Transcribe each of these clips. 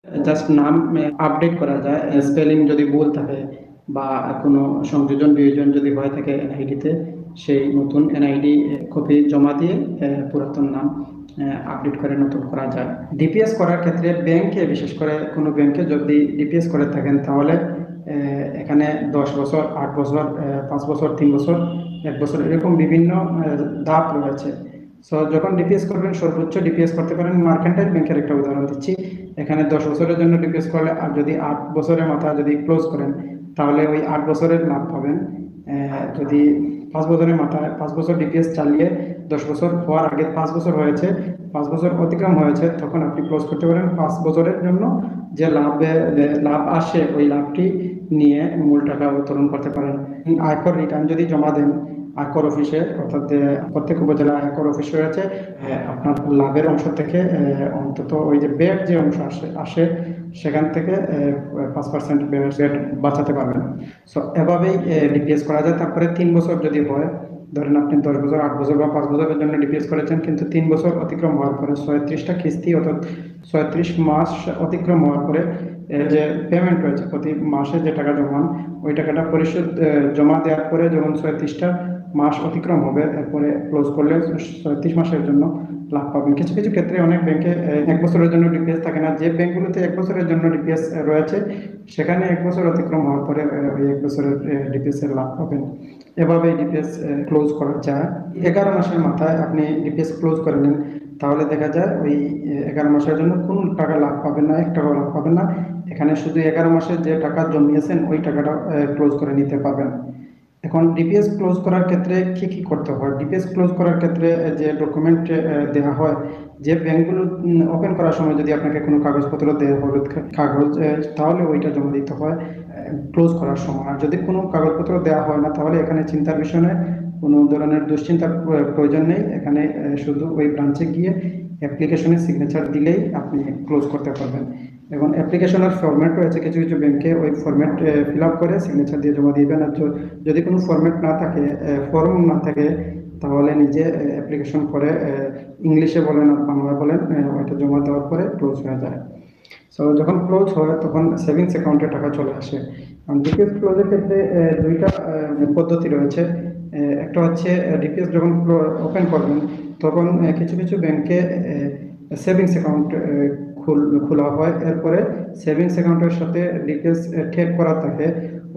Just নাম update করা যায়। স্পেলিং যদি ভুল থাকে বা কোনো সংযোজন বিয়োজন যদি হয়ে থাকে এনআইডিতে, সেই নতুন এনআইডি কপি জমা দিয়ে পুরাতন নাম আপডেট করে নতুন করা যায়। ডিপিএস করার ক্ষেত্রে ব্যাংকে, বিশেষ করে কোনো ব্যাংকে যদি ডিপিএস করে থাকেন তাহলে এখানে 10 বছর, 8 বছর, 5 বছর, 3 বছর, 1 বছর এরকম বিভিন্ন ধাপ রয়েছে। সো যখন ডিপিএস করবেন সর্বোচ্চ ডিপিএস করতে পারেন। মার্কেন্টাইল ব্যাংকের একটা উদাহরণ দিচ্ছি। এখানে 10 বছরের জন্য ডিপিএস করলে, আর যদি 8 বছরের মাথায় যদি ক্লোজ করেন তাহলে ওই 8 বছরের লাভ পাবেন। যদি 5 বছরের মাথায় 5 বছর ডিপিএস চালিয়ে 10 বছর হওয়ার আগে 5 বছর হয়েছে, 5 বছর অতিক্রম হয়েছে, তখন আপনি ক্লোজ করতে পারেন। 5 বছরের জন্য যে লাভ আসে ওই লাভটি নিয়ে মূল টাকা উত্তোলন করতে পারেন। আয়কর রিটার্ন যদি জমা দেন আয়কর অফিসে, অর্থাৎ প্রত্যেক উপজেলা আয়কর অফিস রয়েছে, আপনার লাভের অংশ থেকে অন্তত ওই যে ব্যাট যে অংশ আসে সেখান থেকে 5% ব্যাট বাঁচাতে পারবেন। সো এভাবেই ডিপিএস করা যায়। তারপরে 3 বছর যদি হয়, ধরেন আপনি 10 বছর, 8 বছর বা 5 বছরের জন্য ডিপিএস করেছেন, কিন্তু 3 বছর অতিক্রম হওয়ার পরে 37টা কিস্তি, অর্থাৎ 37 মাস অতিক্রম হওয়ার পরে যে পেমেন্ট রয়েছে, প্রতি মাসে যে টাকা জমান, ওই টাকাটা পরিশোধ জমা দেওয়ার পরে যখন 37টা মাস অতিক্রম হবে, এরপরে ক্লোজ করলে 37 মাসের জন্য লাভ পাবেন। কিছু কিছু ক্ষেত্রে অনেক ব্যাংকে 1 বছরের জন্য ডিপিএস থাকে না। যে ব্যাংকগুলোতে 1 বছরের জন্য ডিপিএস রয়েছে সেখানে 1 বছর অতিক্রম হওয়ার পরে ওই 1 বছরের ডিপিএস এর লাভ পাবেন। এভাবে ডিপিএস ক্লোজ করা যায়। 11 মাসের মাথায় আপনি ডিপিএস ক্লোজ করে নেন, তাহলে দেখা যায় ওই 11 মাসের জন্য কোনো টাকা লাভ পাবেন না, 1 টাকাও লাভ পাবেন না। এখানে শুধু 11 মাসে যে টাকা জমিয়েছেন ওই টাকাটা ক্লোজ করে নিতে পারবেন। এখন ডিপিএস ক্লোজ করার ক্ষেত্রে কি কি করতে হয়? ডিপিএস ক্লোজ করার ক্ষেত্রে যে ডকুমেন্ট দেওয়া হয়, যে ব্যাংকগুলো ওপেন করার সময় যদি আপনাকে কোনো কাগজপত্র দেয়, হলুদ কাগজ, তাহলে ওইটা জমা দিতে হয় ক্লোজ করার সময়। আর যদি কোনো কাগজপত্র দেওয়া হয় না, তাহলে এখানে চিন্তার বিষয় নয়, কোনো ধরনের দুশ্চিন্তার প্রয়োজন নেই। এখানে শুধু ওই ব্রাঞ্চে গিয়ে অ্যাপ্লিকেশনে সিগনেচার দিলেই আপনি ক্লোজ করতে পারবেন। এবং অ্যাপ্লিকেশনের ফরম্যাট রয়েছে কিছু কিছু ব্যাংকে, ওই ফরম্যাট ফিল আপ করে সিগনেচার দিয়ে জমা দিবেন। আর যদি কোনো ফরম্যাট না থাকে, ফর্ম না থাকে, তাহলে নিজে অ্যাপ্লিকেশন করে ইংলিশে বলেন আর বাংলা বলেন, ওইটা জমা দেওয়ার পরে ক্লোজ হয়ে যায়। সো যখন ক্লোজ হয় তখন সেভিংস অ্যাকাউন্টে টাকা চলে আসে। ডিপিএস ক্লোজের ক্ষেত্রে দুইটা পদ্ধতি রয়েছে। একটা হচ্ছে ডিপিএস যখন ওপেন করবেন তখন কিছু কিছু ব্যাংকে সেভিংস অ্যাকাউন্ট খোলা হয়। এরপরে সেভিংস অ্যাকাউন্টের সাথে ডিপিএস ঠেক করা থাকে,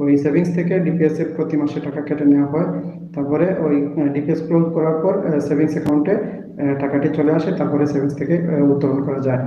ওই সেভিংস থেকে ডিপিএস এর প্রতি মাসে টাকা কেটে নেওয়া হয়। তারপরে ওই ডিপিএস ক্লোজ করার পর সেভিংস অ্যাকাউন্টে টাকাটি চলে আসে, তারপরে সেভিংস থেকে উত্তোলন করা যায়।